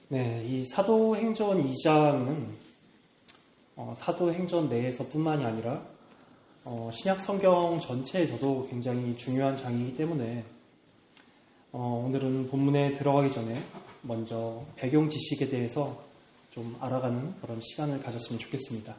네, 이 사도행전 2장은 사도행전 내에서뿐만이 아니라 신약 성경 전체에서도 굉장히 중요한 장이기 때문에 오늘은 본문에 들어가기 전에 먼저 배경 지식에 대해서 좀 알아가는 그런 시간을 가졌으면 좋겠습니다.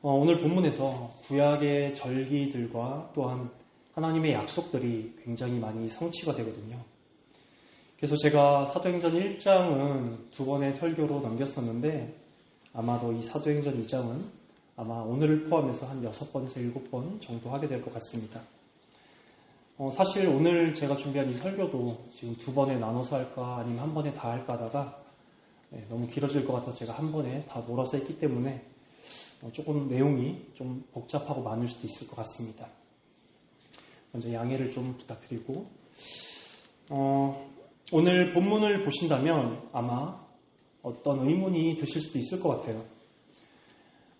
오늘 본문에서 구약의 절기들과 또한 하나님의 약속들이 굉장히 많이 성취가 되거든요. 그래서 제가 사도행전 1장은 2번의 설교로 넘겼었는데 아마도 이 사도행전 2장은 아마 오늘을 포함해서 한 6번에서 7번 정도 하게 될 것 같습니다. 사실 오늘 제가 준비한 이 설교도 지금 2번에 나눠서 할까 아니면 한 번에 다 할까 하다가 너무 길어질 것 같아서 제가 한 번에 다 몰아서 했기 때문에 조금 내용이 좀 복잡하고 많을 수도 있을 것 같습니다. 먼저 양해를 좀 부탁드리고 오늘 본문을 보신다면 아마 어떤 의문이 드실 수도 있을 것 같아요.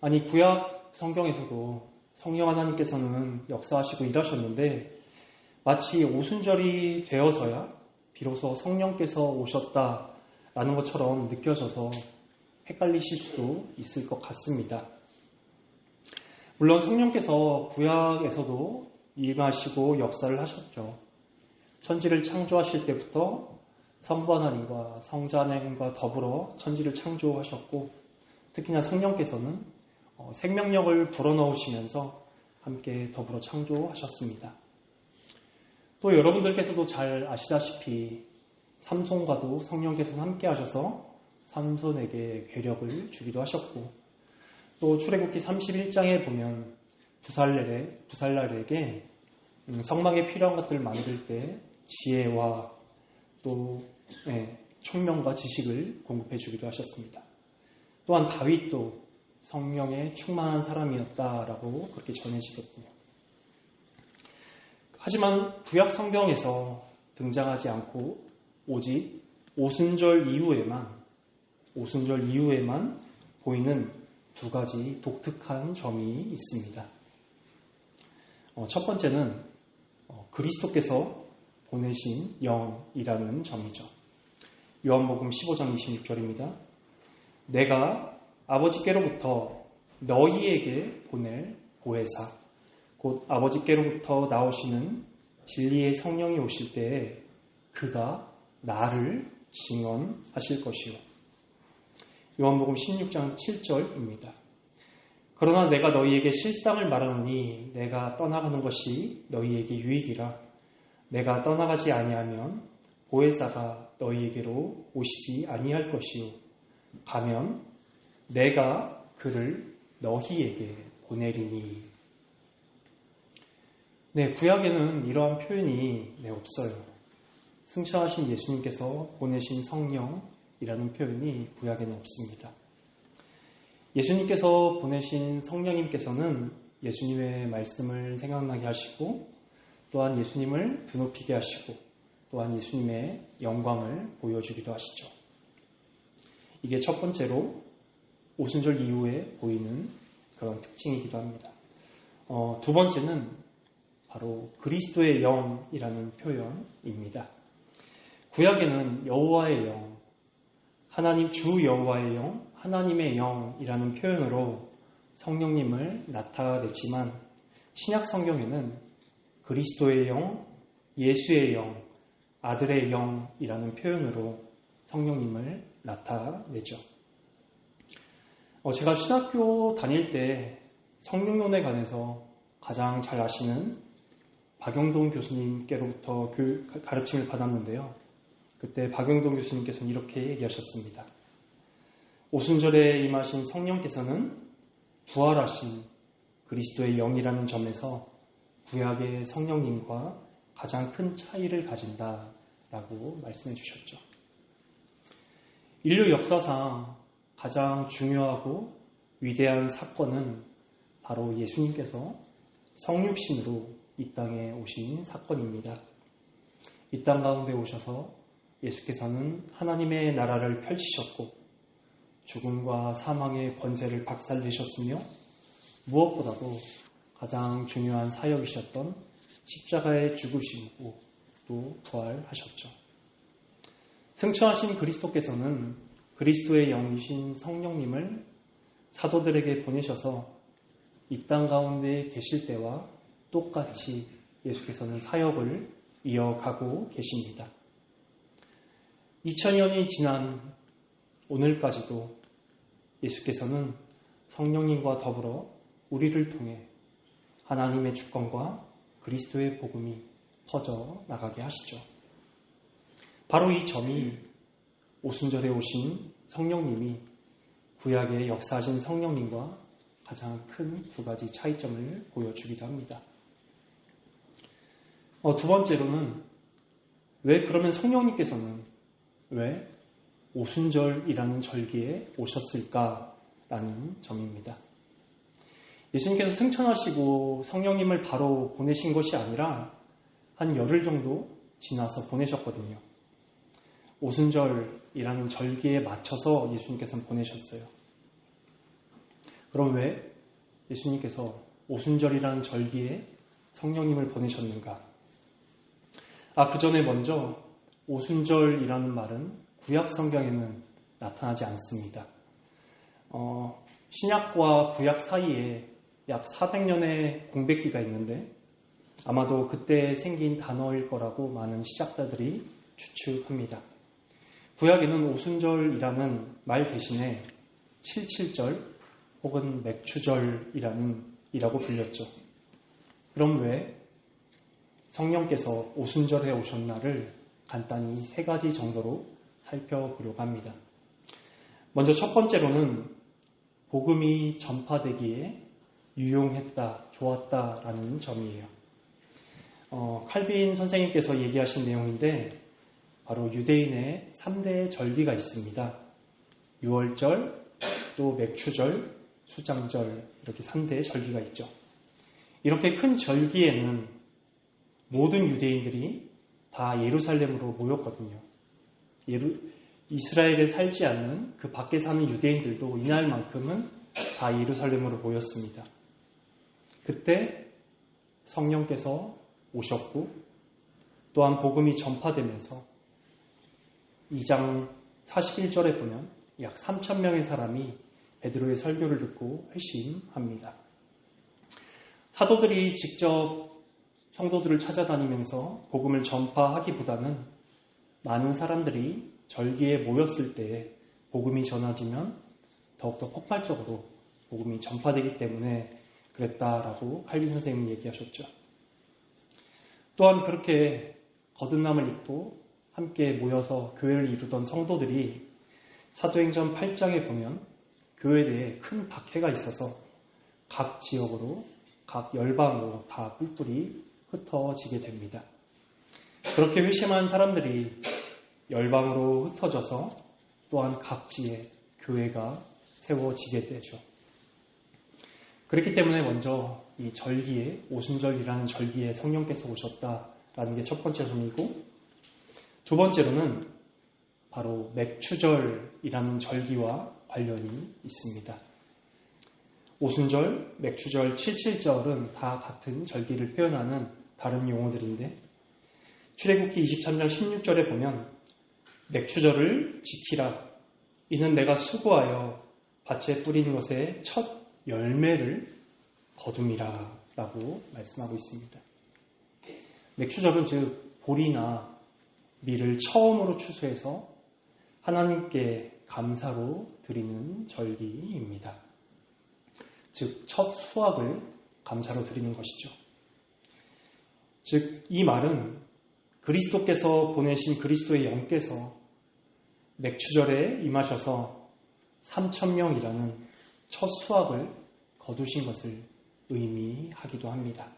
아니 구약 성경에서도 성령 하나님께서는 역사하시고 일하셨는데 마치 오순절이 되어서야 비로소 성령께서 오셨다라는 것처럼 느껴져서 헷갈리실 수도 있을 것 같습니다. 물론 성령께서 구약에서도 임하시고 역사를 하셨죠. 천지를 창조하실 때부터 성부 하나님과 성자 하나님과 더불어 천지를 창조하셨고 특히나 성령께서는 생명력을 불어넣으시면서 함께 더불어 창조하셨습니다. 또 여러분들께서도 잘 아시다시피 삼손과도 성령께서는 함께 하셔서 삼손에게 괴력을 주기도 하셨고 또 출애굽기 31장에 보면 부살렐에게 성막에 필요한 것들을 만들 때 지혜와 또 총명과 지식을 공급해 주기도 하셨습니다. 또한 다윗도 성령에 충만한 사람이었다라고 그렇게 전해지거든요. 하지만 구약 성경에서 등장하지 않고 오직 오순절 이후에만 보이는 두 가지 독특한 점이 있습니다. 첫 번째는 그리스도께서 보내신 영이라는 점이죠. 요한복음 15장 26절입니다. 내가 아버지께로부터 너희에게 보낼 보혜사 곧 아버지께로부터 나오시는 진리의 성령이 오실 때에 그가 나를 증언하실 것이요. 요한복음 16장 7절입니다. 그러나 내가 너희에게 실상을 말하노니 내가 떠나가는 것이 너희에게 유익이라. 내가 떠나가지 아니하면 보혜사가 너희에게로 오시지 아니할 것이요. 가면 내가 그를 너희에게 보내리니. 구약에는 이러한 표현이 없어요. 승천하신 예수님께서 보내신 성령이라는 표현이 구약에는 없습니다. 예수님께서 보내신 성령님께서는 예수님의 말씀을 생각나게 하시고 또한 예수님을 드높이게 하시고 또한 예수님의 영광을 보여주기도 하시죠. 이게 첫 번째로 오순절 이후에 보이는 그런 특징이기도 합니다. 두 번째는 바로 그리스도의 영이라는 표현입니다. 구약에는 여호와의 영, 하나님 주 여호와의 영, 하나님의 영이라는 표현으로 성령님을 나타냈지만 신약 성경에는 그리스도의 영, 예수의 영, 아들의 영이라는 표현으로 성령님을 나타내죠. 제가 신학교 다닐 때 성령론에 관해서 가장 잘 아시는 박영동 교수님께로부터 가르침을 받았는데요. 그때 박영동 교수님께서는 이렇게 얘기하셨습니다. 오순절에 임하신 성령께서는 부활하신 그리스도의 영이라는 점에서 구약의 성령님과 가장 큰 차이를 가진다라고 말씀해 주셨죠. 인류 역사상 가장 중요하고 위대한 사건은 바로 예수님께서 성육신으로 이 땅에 오신 사건입니다. 이 땅 가운데 오셔서 예수께서는 하나님의 나라를 펼치셨고 죽음과 사망의 권세를 박살내셨으며 무엇보다도 가장 중요한 사역이셨던 십자가에 죽으시고 또 부활하셨죠. 승천하신 그리스도께서는 그리스도의 영이신 성령님을 사도들에게 보내셔서 이 땅 가운데 계실 때와 똑같이 예수께서는 사역을 이어가고 계십니다. 2000년이 지난 오늘까지도 예수께서는 성령님과 더불어 우리를 통해 하나님의 주권과 그리스도의 복음이 퍼져 나가게 하시죠. 바로 이 점이 오순절에 오신 성령님이 구약에 역사하신 성령님과 가장 큰 두 가지 차이점을 보여주기도 합니다. 두 번째로는 왜 그러면 성령님께서는 왜 오순절이라는 절기에 오셨을까라는 점입니다. 예수님께서 승천하시고 성령님을 바로 보내신 것이 아니라 한 열흘 정도 지나서 보내셨거든요. 오순절이라는 절기에 맞춰서 예수님께서는 보내셨어요. 그럼 왜 예수님께서 오순절이라는 절기에 성령님을 보내셨는가? 그 전에 먼저 오순절이라는 말은 구약 성경에는 나타나지 않습니다. 신약과 구약 사이에 약 400년의 공백기가 있는데 아마도 그때 생긴 단어일 거라고 많은 시작자들이 추측합니다. 구약에는 오순절이라는 말 대신에 77절 혹은 맥추절이라고 불렸죠. 그럼 왜 성령께서 오순절에 오셨나를 간단히 세 가지 정도로 살펴보려고 합니다. 먼저 첫 번째로는 복음이 전파되기에 유용했다, 좋았다라는 점이에요. 칼빈 선생님께서 얘기하신 내용인데 바로 유대인의 3대 절기가 있습니다. 유월절, 또 맥추절, 수장절 이렇게 3대 절기가 있죠. 이렇게 큰 절기에는 모든 유대인들이 다 예루살렘으로 모였거든요. 이스라엘에 살지 않는 그 밖에 사는 유대인들도 이날만큼은 다 예루살렘으로 모였습니다. 그때 성령께서 오셨고 또한 복음이 전파되면서 2장 41절에 보면 약 3,000명의 사람이 베드로의 설교를 듣고 회심합니다. 사도들이 직접 성도들을 찾아다니면서 복음을 전파하기보다는 많은 사람들이 절기에 모였을 때 복음이 전해지면 더욱더 폭발적으로 복음이 전파되기 때문에 그랬다라고 칼빈 선생님이 얘기하셨죠. 또한 그렇게 거듭남을 입고 함께 모여서 교회를 이루던 성도들이 사도행전 8장에 보면 교회에 대해 큰 박해가 있어서 각 지역으로 각 열방으로 다 뿔뿔이 흩어지게 됩니다. 그렇게 회심한 사람들이 열방으로 흩어져서 또한 각지에 교회가 세워지게 되죠. 그렇기 때문에 먼저 이 절기에 오순절이라는 절기에 성령께서 오셨다라는 게 첫 번째 점이고 두 번째로는 바로 맥추절이라는 절기와 관련이 있습니다. 오순절, 맥추절, 77절은 다 같은 절기를 표현하는 다른 용어들인데 출애굽기 23장 16절에 보면 맥추절을 지키라. 이는 내가 수고하여 밭에 뿌린 것의 첫 열매를 거둠이라 라고 말씀하고 있습니다. 맥추절은 즉 보리나 밀을 처음으로 추수해서 하나님께 감사로 드리는 절기입니다. 즉 첫 수확을 감사로 드리는 것이죠. 즉 이 말은 그리스도께서 보내신 그리스도의 영께서 맥추절에 임하셔서 3,000명이라는 첫 수확을 거두신 것을 의미하기도 합니다.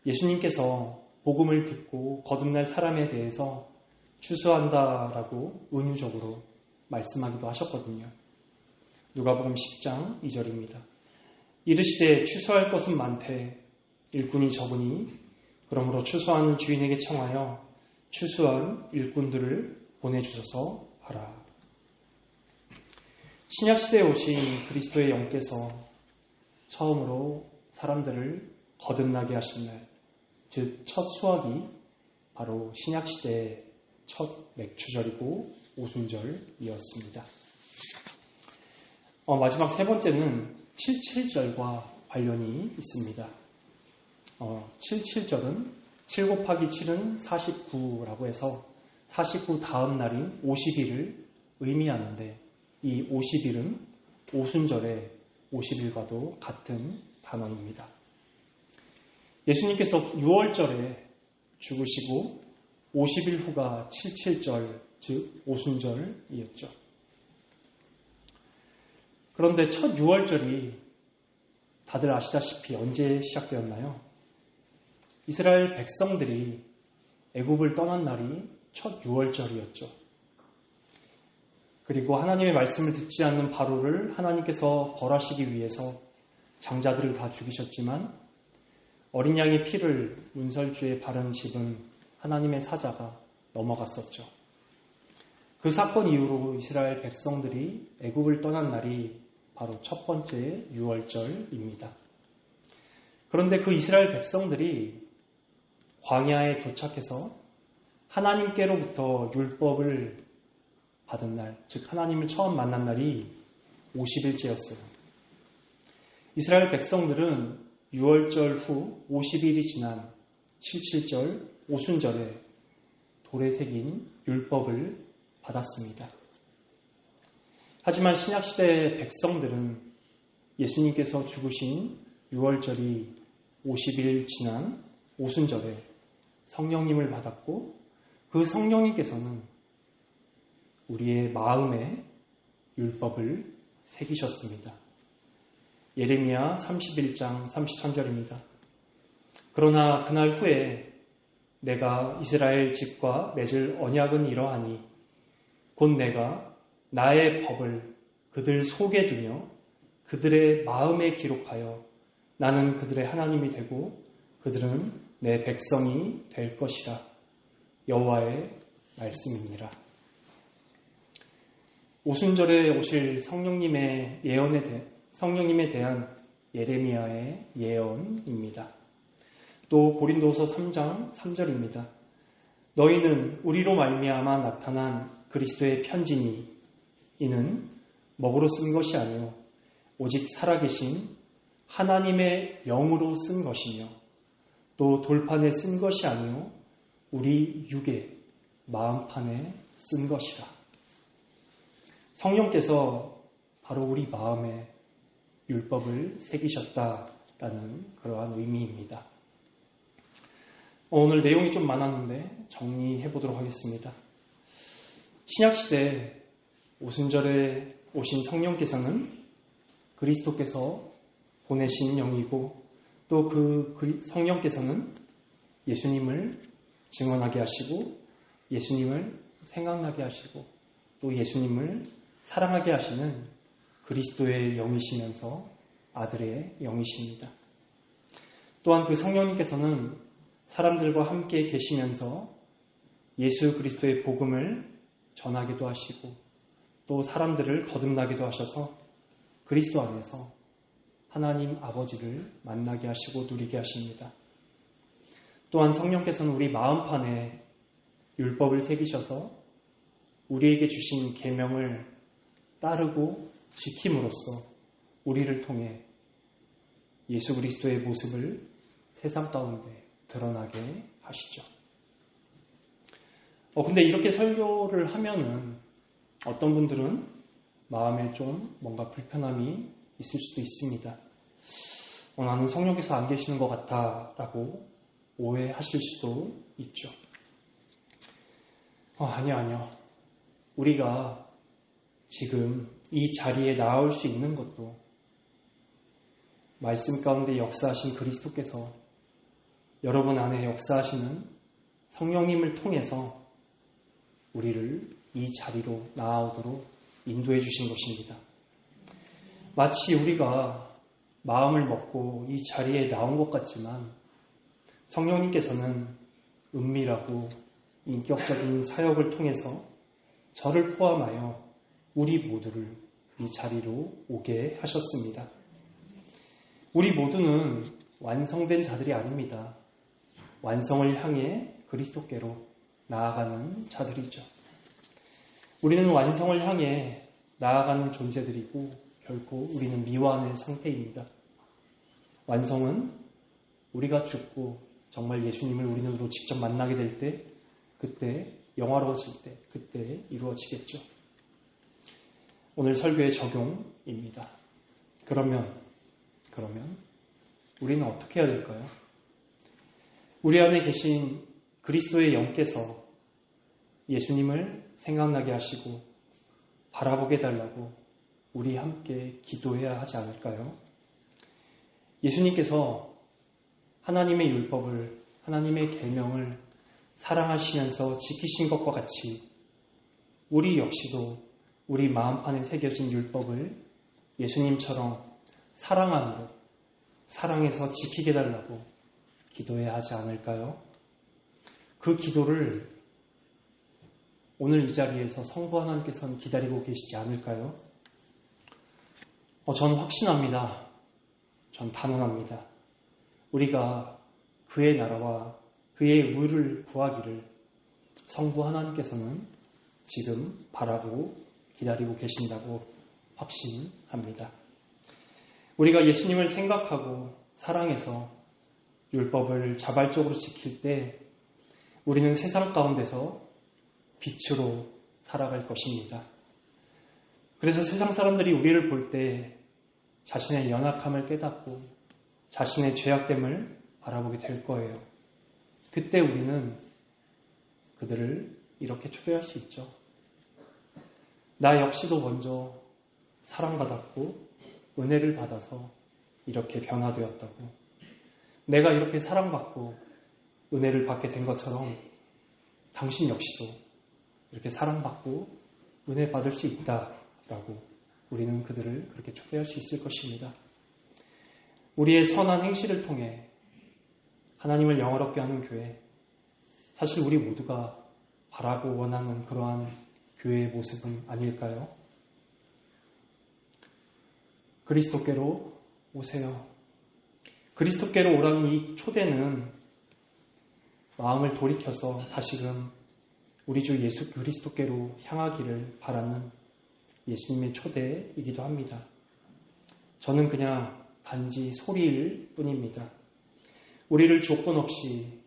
예수님께서 복음을 듣고 거듭날 사람에 대해서 추수한다라고 은유적으로 말씀하기도 하셨거든요. 누가복음 10장 2절입니다. 이르시되 추수할 것은 많되 일꾼이 적으니 그러므로 추수하는 주인에게 청하여 추수한 일꾼들을 보내주셔서 하라. 신약시대에 오신 그리스도의 영께서 처음으로 사람들을 거듭나게 하신 날, 즉 첫 수확이 바로 신약시대에 첫 맥추절이고 오순절이었습니다. 마지막 세 번째는 77절과 관련이 있습니다. 77절은 7 곱하기 7은 49라고 해서 49 다음 날인 50일을 의미하는데 이 50일은 오순절의 50일과도 같은 단어입니다. 예수님께서 6월절에 죽으시고 50일 후가 77절, 즉 오순절이었죠. 그런데 첫 6월절이 다들 아시다시피 언제 시작되었나요? 이스라엘 백성들이 애굽을 떠난 날이 첫 6월절이었죠. 그리고 하나님의 말씀을 듣지 않는 바로를 하나님께서 벌하시기 위해서 장자들을 다 죽이셨지만 어린 양의 피를 문설주에 바른 집은 하나님의 사자가 넘어갔었죠. 그 사건 이후로 이스라엘 백성들이 애굽을 떠난 날이 바로 첫 번째 6월절입니다. 그런데 그 이스라엘 백성들이 광야에 도착해서 하나님께로부터 율법을 받은 날, 즉 하나님을 처음 만난 날이 50일째였어요. 이스라엘 백성들은 6월절 후 50일이 지난 77절 오순절에 돌에 새긴 율법을 받았습니다. 하지만 신약시대 백성들은 예수님께서 죽으신 6월절이 50일 지난 오순절에 성령님을 받았고 그 성령님께서는 우리의 마음에 율법을 새기셨습니다. 예레미야 31장 33절입니다. 그러나 그날 후에 내가 이스라엘 집과 맺을 언약은 이러하니 곧 내가 나의 법을 그들 속에 두며 그들의 마음에 기록하여 나는 그들의 하나님이 되고 그들은 내 백성이 될 것이라. 여호와의 말씀이니라. 오순절에 오실 성령님에 대한 예레미야의 예언입니다. 또 고린도서 3장 3절입니다. 너희는 우리로 말미암아 나타난 그리스도의 편지니 이는 먹으로 쓴 것이 아니요 오직 살아계신 하나님의 영으로 쓴 것이며 또 돌판에 쓴 것이 아니요 우리 육의 마음판에 쓴 것이라. 성령께서 바로 우리 마음에 율법을 새기셨다라는 그러한 의미입니다. 오늘 내용이 좀 많았는데 정리해 보도록 하겠습니다. 신약시대 오순절에 오신 성령께서는 그리스도께서 보내신 영이고 또 그 성령께서는 예수님을 증언하게 하시고 예수님을 생각나게 하시고 또 예수님을 사랑하게 하시는 그리스도의 영이시면서 아들의 영이십니다. 또한 그 성령님께서는 사람들과 함께 계시면서 예수 그리스도의 복음을 전하기도 하시고 또 사람들을 거듭나기도 하셔서 그리스도 안에서 하나님 아버지를 만나게 하시고 누리게 하십니다. 또한 성령께서는 우리 마음판에 율법을 새기셔서 우리에게 주신 계명을 따르고 지킴으로써 우리를 통해 예수 그리스도의 모습을 세상 가운데 드러나게 하시죠. 근데 이렇게 설교를 하면은 어떤 분들은 마음에 좀 뭔가 불편함이 있을 수도 있습니다. 나는 성령께서 안 계시는 것 같아 라고 오해하실 수도 있죠. 아니요. 우리가 지금 이 자리에 나올 수 있는 것도 말씀 가운데 역사하신 그리스도께서 여러분 안에 역사하시는 성령님을 통해서 우리를 이 자리로 나아오도록 인도해 주신 것입니다. 마치 우리가 마음을 먹고 이 자리에 나온 것 같지만 성령님께서는 은밀하고 인격적인 사역을 통해서 저를 포함하여 우리 모두를 이 자리로 오게 하셨습니다. 우리 모두는 완성된 자들이 아닙니다. 완성을 향해 그리스도께로 나아가는 자들이죠. 우리는 완성을 향해 나아가는 존재들이고 결코 우리는 미완의 상태입니다. 완성은 우리가 죽고 정말 예수님을 우리 눈으로 직접 만나게 될 때, 그때 영화로워질 때, 그때 이루어지겠죠. 오늘 설교의 적용입니다. 그러면 우리는 어떻게 해야 될까요? 우리 안에 계신 그리스도의 영께서 예수님을 생각나게 하시고 바라보게 해달라고 우리 함께 기도해야 하지 않을까요? 예수님께서 하나님의 율법을, 하나님의 계명을 사랑하시면서 지키신 것과 같이 우리 역시도 우리 마음판에 새겨진 율법을 예수님처럼 사랑함으로 사랑해서 지키게 해달라고 기도해야 하지 않을까요? 그 기도를 오늘 이 자리에서 성도 하나님께서는 기다리고 계시지 않을까요? 전 확신합니다. 전 단언합니다. 우리가 그의 나라와 그의 의를 구하기를 성도 하나님께서는 지금 바라고 기다리고 계신다고 확신합니다. 우리가 예수님을 생각하고 사랑해서 율법을 자발적으로 지킬 때 우리는 세상 가운데서 빛으로 살아갈 것입니다. 그래서 세상 사람들이 우리를 볼 때 자신의 연약함을 깨닫고 자신의 죄악됨을 바라보게 될 거예요. 그때 우리는 그들을 이렇게 초대할 수 있죠. 나 역시도 먼저 사랑받았고 은혜를 받아서 이렇게 변화되었다고. 내가 이렇게 사랑받고 은혜를 받게 된 것처럼 당신 역시도 이렇게 사랑받고 은혜 받을 수 있다라고 우리는 그들을 그렇게 초대할 수 있을 것입니다. 우리의 선한 행실을 통해 하나님을 영화롭게 하는 교회, 사실 우리 모두가 바라고 원하는 그러한 교회의 모습은 아닐까요? 그리스도께로 오세요. 그리스도께로 오라는 이 초대는 마음을 돌이켜서 다시금 우리 주 예수 그리스도께로 향하기를 바라는 예수님의 초대이기도 합니다. 저는 그냥 단지 소리일 뿐입니다. 우리를 조건 없이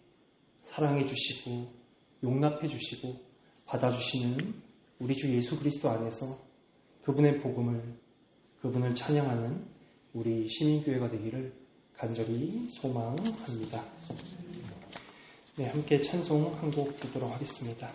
사랑해 주시고 용납해 주시고 받아주시는 우리 주 예수 그리스도 안에서 그분의 복음을, 그분을 찬양하는 우리 시민교회가 되기를 간절히 소망합니다. 네, 함께 찬송 한 곡 듣도록 하겠습니다.